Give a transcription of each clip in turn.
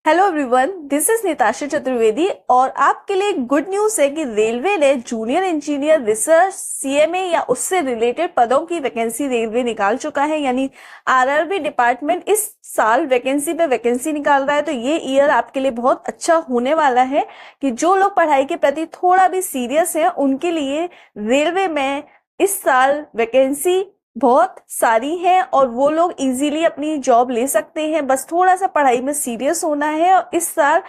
Hello everyone, this is Nitasha Chaturvedi और आपके लिए गुड न्यूज़ है कि रेलवे ने जूनियर इंजीनियर रिसर्च सीएमए या उससे रिलेटेड पदों की वैकेंसी रेलवे निकाल चुका है। यानी आरआरबी डिपार्टमेंट इस साल वैकेंसी पे वैकेंसी निकाल रहा है। तो ये ईयर आपके लिए बहुत अच्छा होने वाला है कि जो लोग पढ़ाई के प्रति थोड़ा भी सीरियस है उनके लिए रेलवे में इस साल वैकेंसी बहुत सारी है और वो लोग इजीली अपनी जॉब ले सकते हैं। बस थोड़ा सा पढ़ाई में सीरियस होना है और इस साल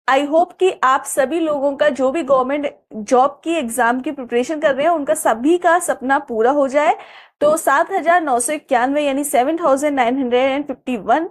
आई होप कि आप सभी लोगों का जो भी गवर्नमेंट जॉब की एग्जाम की प्रिपरेशन कर रहे हैं उनका सभी का सपना पूरा हो जाए। तो 7,991 यानी 7,951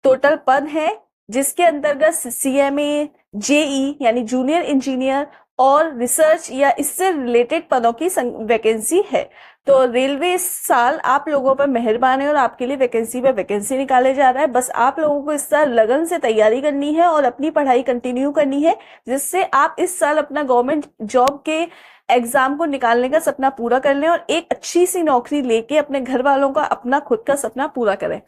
टोटल पद है, जिसके अंतर्गत सीएमए, जेई यानी जूनियर इंजीनियर और रिसर्च या इससे रिलेटेड पदों की वैकेंसी है। तो रेलवे इस साल आप लोगों पर मेहरबान है और आपके लिए वैकेंसी पे वैकेंसी निकाले जा रहा है। बस आप लोगों को इस साल लगन से तैयारी करनी है और अपनी पढ़ाई कंटिन्यू करनी है, जिससे आप इस साल अपना गवर्नमेंट जॉब के एग्जाम को निकालने का सपना पूरा कर लें और एक अच्छी सी नौकरी लेके अपने घर वालों का अपना खुद का सपना पूरा करें।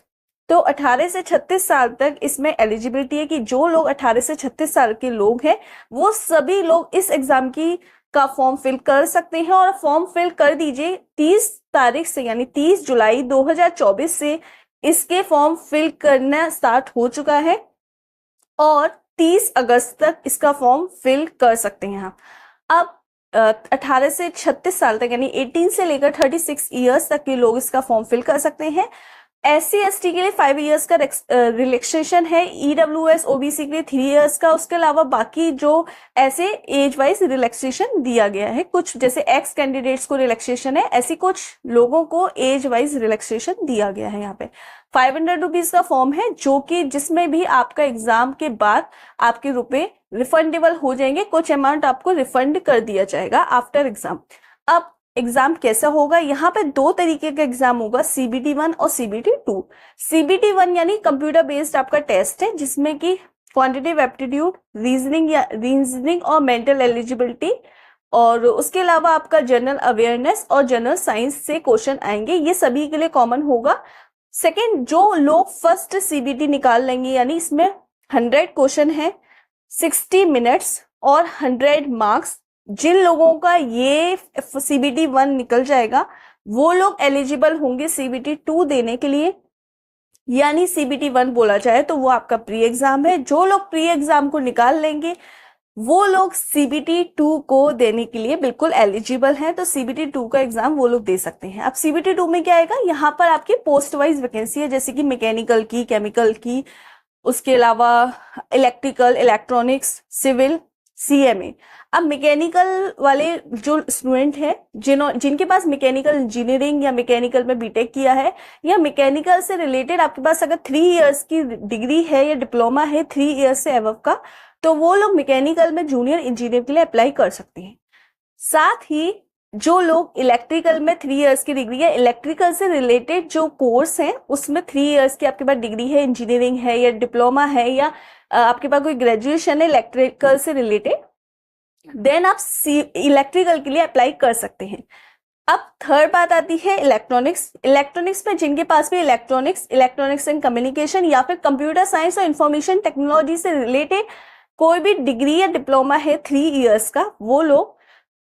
तो 18 से 36 साल तक इसमें एलिजिबिलिटी है कि जो लोग 18 से 36 साल के लोग हैं वो सभी लोग इस एग्जाम की का फॉर्म फिल कर सकते हैं और फॉर्म फिल कर दीजिए 30 तारीख से, यानी 30 जुलाई 2024 से इसके फॉर्म फिल करना स्टार्ट हो चुका है और 30 अगस्त तक इसका फॉर्म फिल कर सकते हैं। अब 18 से 36 साल तक यानी 18 से लेकर 36 ईयर्स तक के लोग इसका फॉर्म फिल कर सकते हैं। SC ST के लिए 5 इयर्स का रिलैक्सेशन है, EWS OBC के लिए 3 इयर्स का। उसके अलावा बाकी जो ऐसे एज वाइज रिलैक्सेशन दिया गया है, कुछ जैसे एक्स कैंडिडेट्स को रिलैक्सेशन है, ऐसी कुछ लोगों को एज वाइज रिलैक्सेशन दिया गया है। यहाँ पे 500 रुपीज का फॉर्म है जो कि जिसमें भी आपका एग्जाम के बाद आपके रुपए रिफंडेबल हो जाएंगे, कुछ अमाउंट आपको रिफंड कर दिया जाएगा आफ्टर एग्जाम। अब एग्जाम कैसा होगा, यहाँ पे 2 तरीके का एग्जाम होगा, CBT 1 और CBT 2। CBT 1 यानी कंप्यूटर बेस्ड आपका टेस्ट है जिसमें कि क्वांटिटेटिव एप्टीट्यूड, रीजनिंग और मेंटल एलिजिबिलिटी और उसके अलावा आपका जनरल अवेयरनेस और जनरल साइंस से क्वेश्चन आएंगे। ये सभी के लिए कॉमन होगा। सेकेंड, जो लोग फर्स्ट CBT निकाल लेंगे यानी इसमें 100 क्वेश्चन है, 60 मिनट्स और 100 मार्क्स, जिन लोगों का ये CBT 1 निकल जाएगा वो लोग एलिजिबल होंगे CBT 2 देने के लिए। यानी CBT 1 बोला जाए तो वो आपका प्री एग्जाम है। जो लोग प्री एग्जाम को निकाल लेंगे वो लोग CBT 2 को देने के लिए बिल्कुल एलिजिबल हैं। तो CBT 2 का एग्जाम वो लोग दे सकते हैं। अब CBT 2 में क्या आएगा, यहाँ पर आपकी पोस्ट वाइज वैकेंसी है, जैसे कि मैकेनिकल की, केमिकल की, उसके अलावा इलेक्ट्रिकल, इलेक्ट्रॉनिक्स, सिविल, CMA। अब मैकेनिकल वाले जो स्टूडेंट हैं जिनके पास मैकेनिकल इंजीनियरिंग या मैकेनिकल में बीटेक किया है या मैकेनिकल से रिलेटेड आपके पास अगर 3 इयर्स की डिग्री है या डिप्लोमा है 3 इयर्स से अबव का, तो वो लोग मैकेनिकल में जूनियर इंजीनियर के लिए अप्लाई कर सकते हैं। साथ ही जो लोग इलेक्ट्रिकल में 3 इयर्स की डिग्री है, इलेक्ट्रिकल से रिलेटेड जो कोर्स है उसमें 3 इयर्स की आपके पास डिग्री है, इंजीनियरिंग है या डिप्लोमा है या आपके पास कोई ग्रेजुएशन है इलेक्ट्रिकल से रिलेटेड, देन आप इलेक्ट्रिकल के लिए अप्लाई कर सकते हैं। अब थर्ड बात आती है इलेक्ट्रॉनिक्स में जिनके पास भी इलेक्ट्रॉनिक्स एंड कम्युनिकेशन या फिर कंप्यूटर साइंस और इंफॉर्मेशन टेक्नोलॉजी से रिलेटेड कोई भी डिग्री या डिप्लोमा है 3 इयर्स का, वो लोग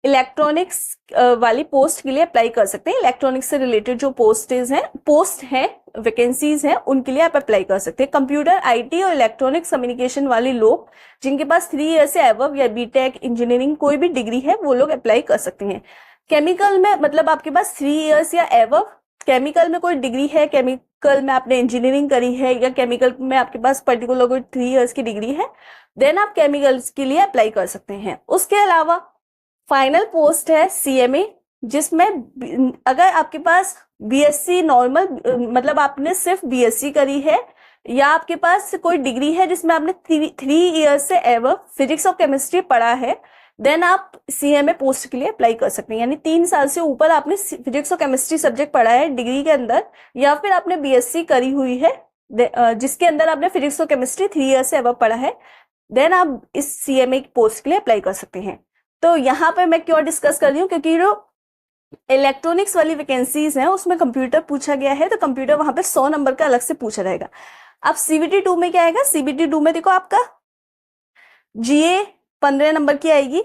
इलेक्ट्रॉनिक्स वाली पोस्ट के लिए अप्लाई कर सकते हैं। इलेक्ट्रॉनिक्स से रिलेटेड जो पोस्ट है वैकेंसीज हैं उनके लिए आप अप्लाई कर सकते हैं। कंप्यूटर, IT और इलेक्ट्रॉनिक्स कम्युनिकेशन वाले लोग जिनके पास 3 ईयर से अबव या बीटेक, इंजीनियरिंग कोई भी डिग्री है वो लोग अप्लाई कर सकते हैं। केमिकल में मतलब आपके पास 3 इयर्स या अबव केमिकल में कोई डिग्री है, केमिकल में आपने इंजीनियरिंग करी है या केमिकल में आपके पास पर्टिकुलर कोई 3 इयर्स की डिग्री है, देन आप केमिकल्स के लिए अप्लाई कर सकते हैं। उसके अलावा फाइनल पोस्ट है CMA, जिसमें अगर आपके पास BSc नॉर्मल मतलब आपने सिर्फ BSc करी है या आपके पास कोई डिग्री है जिसमें आपने 3 इयर्स से एवर फिजिक्स और केमिस्ट्री पढ़ा है, देन आप CMA पोस्ट के लिए अप्लाई कर सकते हैं। यानी 3 साल से ऊपर आपने फिजिक्स और केमिस्ट्री सब्जेक्ट पढ़ा है डिग्री के अंदर, या फिर आपने BSc करी हुई है जिसके अंदर आपने फिजिक्स और केमिस्ट्री 3 इयर्स से एवर पढ़ा है, देन आप इस CMA पोस्ट के लिए अप्लाई कर सकते हैं। तो यहाँ पे मैं क्यों डिस्कस कर रही हूँ, क्योंकि जो इलेक्ट्रॉनिक्स वाली वैकेंसीज हैं उसमें कंप्यूटर पूछा गया है, तो कंप्यूटर वहां पे 100 नंबर का अलग से पूछा रहेगा। अब CBT 2 में क्या आएगा, CBT 2 में देखो आपका GA 15 नंबर की आएगी,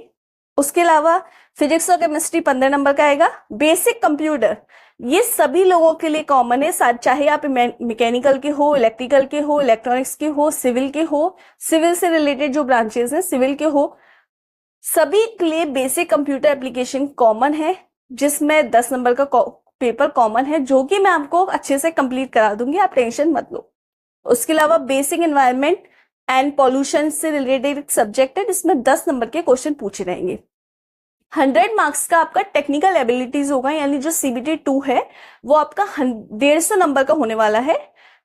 उसके अलावा फिजिक्स और केमिस्ट्री 15 नंबर का आएगा। बेसिक कंप्यूटर ये सभी लोगों के लिए कॉमन है, चाहे आप मैकेनिकल के हो, इलेक्ट्रिकल के हो, इलेक्ट्रॉनिक्स के हो, सिविल के हो, सिविल से रिलेटेड जो ब्रांचेस हैं सिविल के हो, सभी के लिए बेसिक कंप्यूटर एप्लीकेशन कॉमन है, जिसमें 10 नंबर का पेपर कॉमन है, जो कि मैं आपको अच्छे से कंप्लीट करा दूंगी, आप टेंशन मत लो। उसके अलावा बेसिक एनवायरनमेंट एंड पॉल्यूशन से रिलेटेड एक सब्जेक्ट है, जिसमें 10 नंबर के क्वेश्चन पूछे रहेंगे। 100 मार्क्स का आपका टेक्निकल एबिलिटीज होगा, यानी जो CBT 2 है वो आपका 150 नंबर का होने वाला है।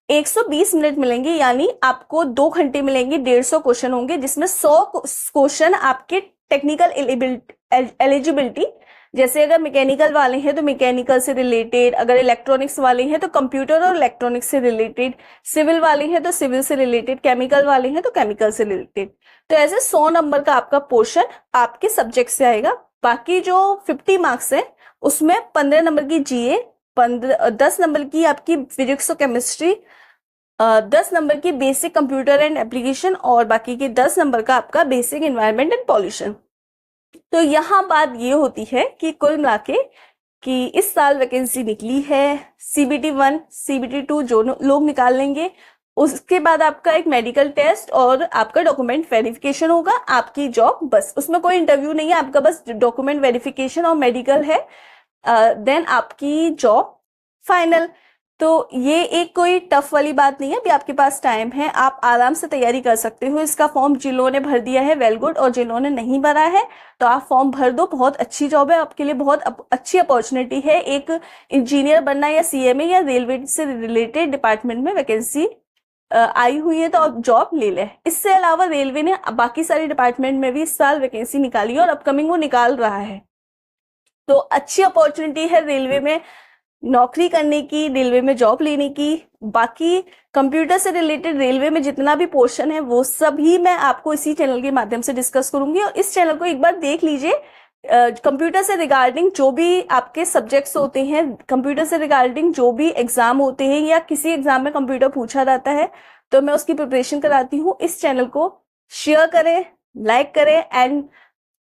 120 मिनट मिलेंगे, यानी आपको 2 घंटे मिलेंगे, 150 क्वेश्चन होंगे, जिसमें 100 क्वेश्चन आपके टेक्निकल एलिजिबिलिटी, जैसे अगर मैकेनिकल वाले हैं तो मैकेनिकल से रिलेटेड, अगर इलेक्ट्रॉनिक्स वाले हैं तो कंप्यूटर और इलेक्ट्रॉनिक्स से रिलेटेड, सिविल वाले हैं तो सिविल से रिलेटेड, केमिकल वाले हैं तो केमिकल से रिलेटेड। तो ऐसे 100 नंबर का आपका पोर्शन आपके सब्जेक्ट से आएगा। बाकी जो 50 मार्क्स है उसमें 15 नंबर की GA, 10 नंबर की आपकी फिजिक्स और केमिस्ट्री, 10 नंबर की बेसिक कंप्यूटर एंड एप्लीकेशन, और बाकी के 10 नंबर का आपका बेसिक एनवायरनमेंट एंड पॉल्यूशन। तो यहाँ बात ये होती है कि कुल मिला के कि इस साल वैकेंसी निकली है CBT 1, CBT 2 जो लोग निकाल लेंगे, उसके बाद आपका एक मेडिकल टेस्ट और आपका डॉक्यूमेंट वेरिफिकेशन होगा, आपकी जॉब बस, उसमें कोई इंटरव्यू नहीं है, आपका बस डॉक्यूमेंट वेरिफिकेशन और मेडिकल है, देन आपकी जॉब फाइनल। तो ये एक कोई टफ वाली बात नहीं है, अभी आपके पास टाइम है, आप आराम से तैयारी कर सकते हो। इसका फॉर्म जिन्होंने भर दिया है वेल गुड, और जिन्होंने नहीं भरा है तो आप फॉर्म भर दो, बहुत अच्छी जॉब है आपके लिए, बहुत अच्छी अपॉर्चुनिटी है। एक इंजीनियर बनना या CMA या रेलवे से रिलेटेड डिपार्टमेंट में वैकेंसी आई हुई है तो आप जॉब ले ले। इससे अलावा रेलवे ने बाकी सारे डिपार्टमेंट में भी इस साल वैकेंसी निकाली है और अपकमिंग वो निकाल रहा है, तो अच्छी अपॉर्चुनिटी है रेलवे में नौकरी करने की, रेलवे में जॉब लेने की। बाकी कंप्यूटर से रिलेटेड रेलवे में जितना भी पोर्शन है वो सभी मैं आपको इसी चैनल के माध्यम से डिस्कस करूंगी, और इस चैनल को एक बार देख लीजिए। कंप्यूटर से रिगार्डिंग जो भी आपके सब्जेक्ट्स होते हैं, कंप्यूटर से रिगार्डिंग जो भी एग्जाम होते हैं या किसी एग्जाम में कंप्यूटर पूछा जाता है तो मैं उसकी प्रिपरेशन कराती हूँ। इस चैनल को शेयर करें, लाइक करें एंड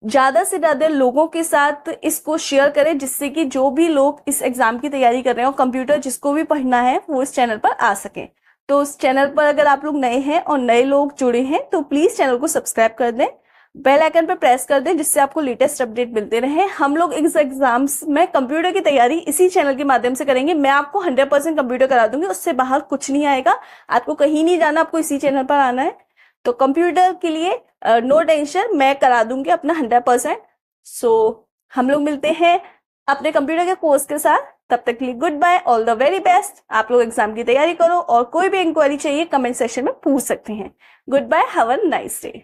ज्यादा से ज्यादा लोगों के साथ इसको शेयर करें, जिससे कि जो भी लोग इस एग्जाम की तैयारी कर रहे हैं और कंप्यूटर जिसको भी पढ़ना है वो इस चैनल पर आ सके। तो इस चैनल पर अगर आप लोग नए हैं और नए लोग जुड़े हैं तो प्लीज चैनल को सब्सक्राइब कर दें, बेल आइकन पर प्रेस कर दें, जिससे आपको लेटेस्ट अपडेट मिलते रहे। हम लोग इस एग्जाम्स में कंप्यूटर की तैयारी इसी चैनल के माध्यम से करेंगे। मैं आपको 100% कंप्यूटर करा दूंगी, उससे बाहर कुछ नहीं आएगा, आपको कहीं नहीं जाना, आपको इसी चैनल पर आना है। तो कंप्यूटर के लिए नो टेंशन, मैं करा दूंगी अपना 100%। सो हम लोग मिलते हैं अपने कंप्यूटर के कोर्स के साथ, तब तक के लिए good bye, all the very best. आप लोग एग्जाम की तैयारी करो और कोई भी इंक्वायरी चाहिए कमेंट सेक्शन में पूछ सकते हैं। Good bye, have a nice day.